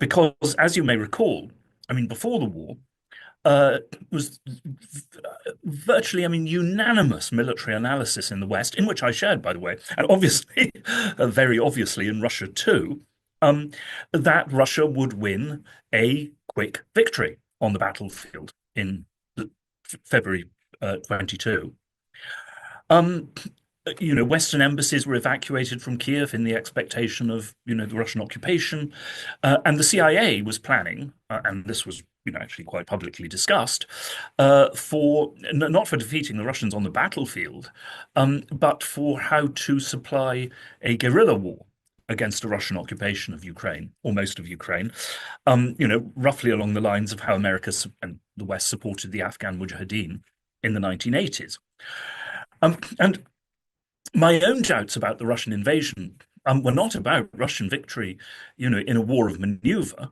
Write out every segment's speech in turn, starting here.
because, as you may recall, I mean, before the war, was virtually, I mean, unanimous military analysis in the West, in which I shared, by the way, and obviously, very obviously in Russia too, um, that Russia would win a quick victory on the battlefield in February 22. Um, Western embassies were evacuated from Kiev in the expectation of, the Russian occupation. And the CIA was planning, and this was, actually quite publicly discussed, not for defeating the Russians on the battlefield, but for how to supply a guerrilla war against a Russian occupation of Ukraine, or most of Ukraine, roughly along the lines of how America and the West supported the Afghan Mujahideen in the 1980s. And my own doubts about the Russian invasion were not about Russian victory, in a war of maneuver.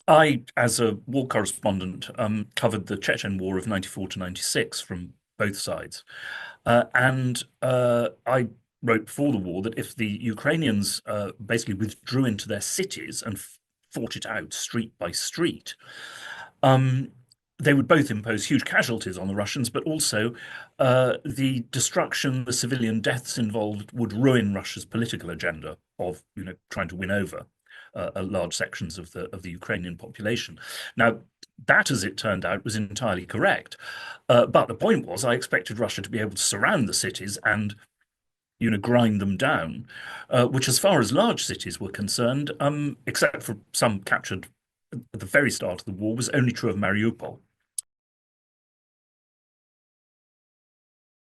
I, as a war correspondent, covered the Chechen War of 94 to 96 from both sides. And I wrote before the war that if the Ukrainians basically withdrew into their cities and fought it out street by street, um, they would both impose huge casualties on the Russians, but also the destruction, the civilian deaths involved would ruin Russia's political agenda of, trying to win over large sections of the Ukrainian population. Now, that, as it turned out, was entirely correct. But the point was, I expected Russia to be able to surround the cities and, grind them down, which, as far as large cities were concerned, except for some captured at the very start of the war, was only true of Mariupol.